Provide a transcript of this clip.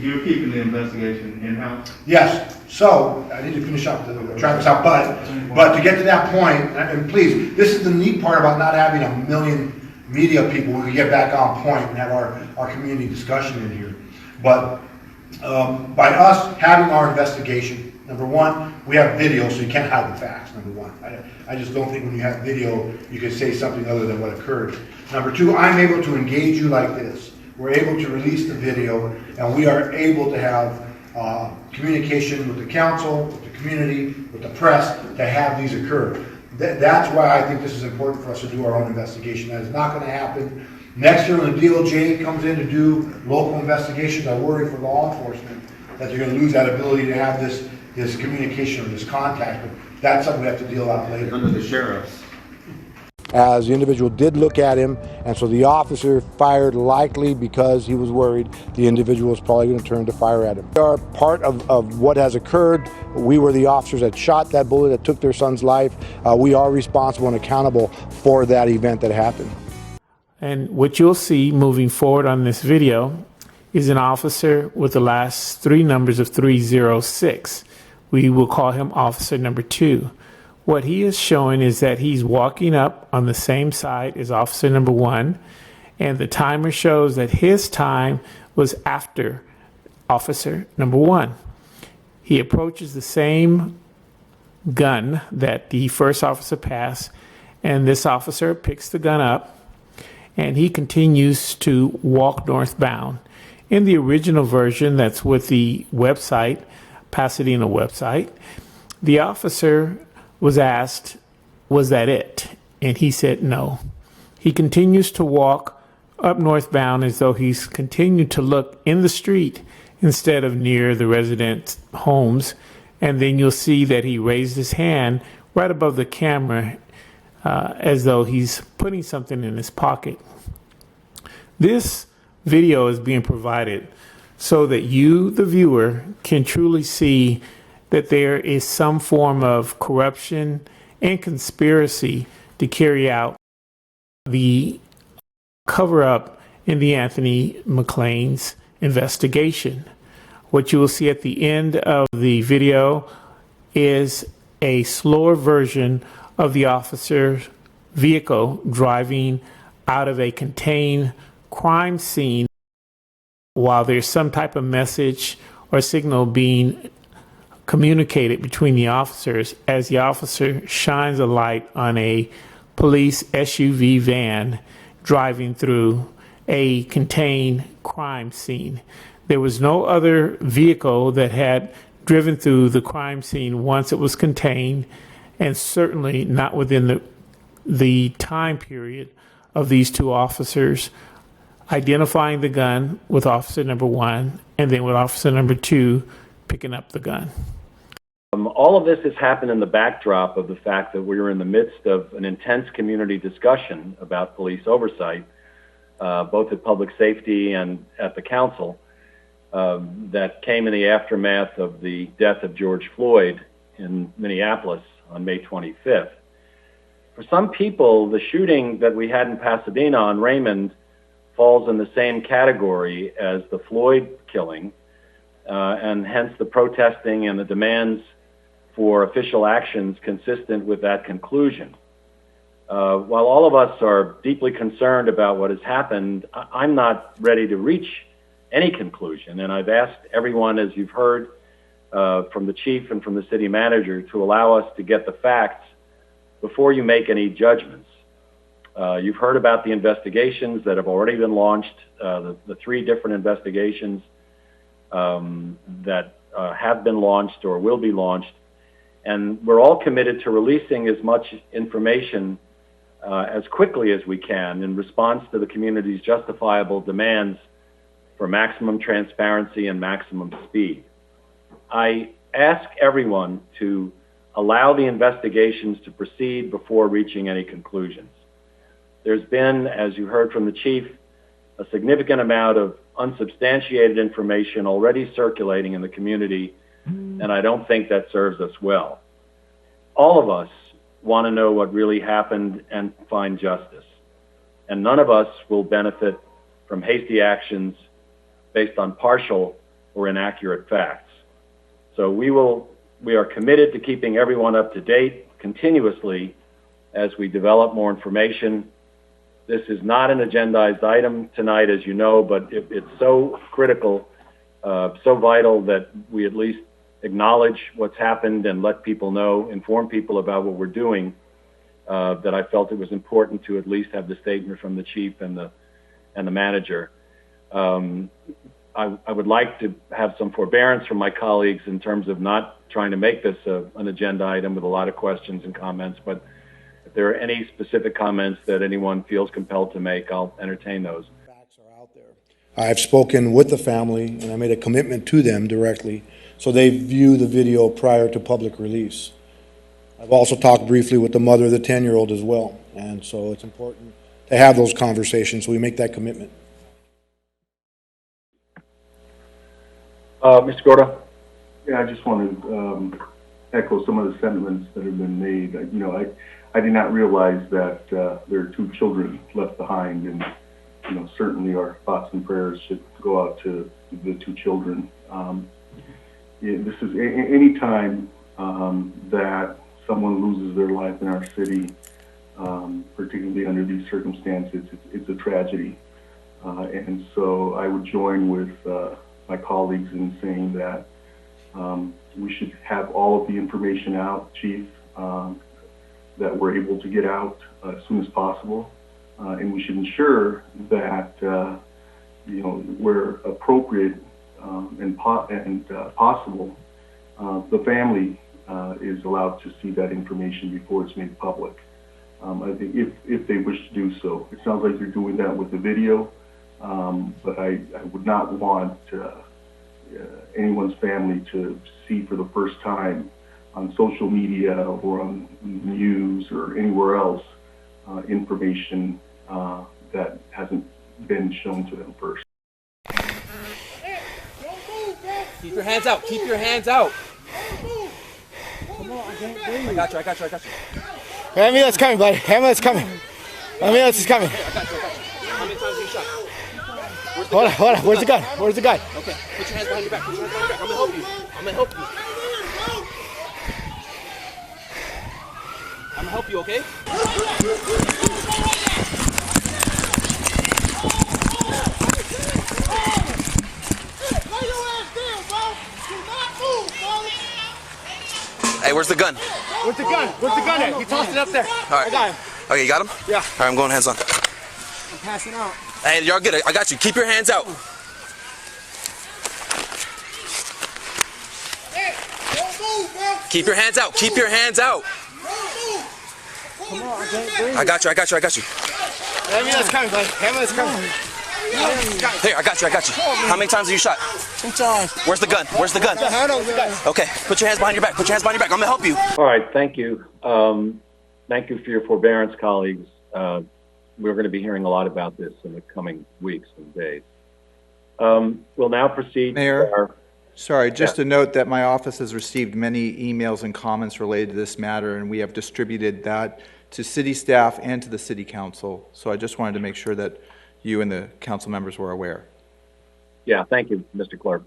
you're keeping the investigation in-house? Yes. So I need to finish up the Travis out, but to get to that point, and please, this is the neat part about not having a million media people. We can get back on point and have our community discussion in here. But by us having our investigation, number one, we have video, so you can't hide the facts. Number one, I just don't think when you have video, you can say something other than what occurred. Number two, I'm able to engage you like this. We're able to release the video, and we are able to have communication with the council, with the community, with the press to have these occur. That's why I think this is important for us to do our own investigation. That is not going to happen. Next year when the DOJ comes in to do local investigations, I worry for law enforcement that they're going to lose that ability to have this communication or this contact. But that's something we have to deal out later. Under the sheriffs. As the individual did look at him, and so the officer fired likely because he was worried the individual was probably going to turn to fire at him. We are part of what has occurred. We were the officers that shot that bullet that took their son's life. We are responsible and accountable for that event that happened. And what you'll see moving forward on this video is an officer with the last three numbers of 306. We will call him officer number 2. What he is showing is that he's walking up on the same side as officer number 1, and the timer shows that his time was after officer number 1. He approaches the same gun that the first officer passed, and this officer picks the gun up, and he continues to walk northbound. In the original version that's with the website, Pasadena website, the officer was asked, was that it? And he said no. He continues to walk up northbound as though he's continued to look in the street instead of near the residents' homes. And then you'll see that he raised his hand right above the camera as though he's putting something in his pocket. This video is being provided so that you, the viewer, can truly see that there is some form of corruption and conspiracy to carry out the cover-up in the Anthony McClain's investigation. What you will see at the end of the video is a slower version of the officer's vehicle driving out of a contained crime scene while there's some type of message or signal being communicated between the officers as the officer shines a light on a police SUV van driving through a contained crime scene. There was no other vehicle that had driven through the crime scene once it was contained, and certainly not within the time period of these two officers identifying the gun with officer number 1 and then with officer number 2 picking up the gun. All of this has happened in the backdrop of the fact that we were in the midst of an intense community discussion about police oversight, both at public safety and at the council, that came in the aftermath of the death of George Floyd in Minneapolis on May 25th. For some people, the shooting that we had in Pasadena on Raymond falls in the same category as the Floyd killing, and hence the protesting and the demands for official actions consistent with that conclusion. While all of us are deeply concerned about what has happened, I'm not ready to reach any conclusion, and I've asked everyone, as you've heard from the chief and from the city manager, to allow us to get the facts before you make any judgments. You've heard about the investigations that have already been launched, the 3 different investigations that have been launched or will be launched. And we're all committed to releasing as much information as quickly as we can in response to the community's justifiable demands for maximum transparency and maximum speed. I ask everyone to allow the investigations to proceed before reaching any conclusions. There's been, as you heard from the chief, a significant amount of unsubstantiated information already circulating in the community, and I don't think that serves us well. All of us want to know what really happened and find justice, and none of us will benefit from hasty actions based on partial or inaccurate facts. So we are committed to keeping everyone up to date continuously as we develop more information. This is not an agendized item tonight, as you know, but it's so critical, so vital that we at least acknowledge what's happened and let people know, inform people about what we're doing, that I felt it was important to at least have the statement from the chief and the manager. I would like to have some forbearance from my colleagues in terms of not trying to make this an agenda item with a lot of questions and comments, but if there are any specific comments that anyone feels compelled to make, I'll entertain those. Facts are out there. I've spoken with the family, and I made a commitment to them directly, so they view the video prior to public release. I've also talked briefly with the mother of the 10-year-old as well, and so it's important to have those conversations, so we make that commitment. Mr. Gordo? Yeah, I just want to echo some of the sentiments that have been made. I did not realize that there are 2 children left behind, and certainly our thoughts and prayers should go out to the 2 children. This is any time that someone loses their life in our city, particularly under these circumstances, it's a tragedy. And so I would join with my colleagues in saying that we should have all of the information out, Chief, that we're able to get out as soon as possible. And we should ensure that, where appropriate and possible, the family is allowed to see that information before it's made public. I think if they wish to do so. It sounds like you're doing that with the video, but I would not want anyone's family to see for the first time on social media or on news or anywhere else information that hasn't been shown to them first. Keep your hands out. Keep your hands out. Come on, I got you. Ambulance coming, buddy. Ambulance coming. Ambulance is coming. I got you. How many times have you shot? Hold on. Where's the gun? Where's the gun? Okay. Put your hands behind your back. I'm gonna help you. I'm gonna help you, okay? Hey, where's the gun? Where's the gun? Where's the gun at? He tossed it up there. All right. I got him. Okay, you got him? Yeah. All right, I'm going hands on. I'm passing out. Hey, y'all good. I got you. Keep your hands out. Keep your hands out. Keep your hands out. Come on, I can't breathe. I got you. Ambulance coming, buddy. Ambulance coming. Here, I got you. How many times have you shot? 2 times. Where's the gun? Okay, put your hands behind your back. I'm gonna help you. All right, thank you. Thank you for your forbearance, colleagues. We're going to be hearing a lot about this in the coming weeks and days. We'll now proceed Mayor? to our... Sorry, just to note that my office has received many emails and comments related to this matter, and we have distributed that to city staff and to the city council. So I just wanted to make sure that you and the council members were aware. Yeah, thank you, Mr. Clark.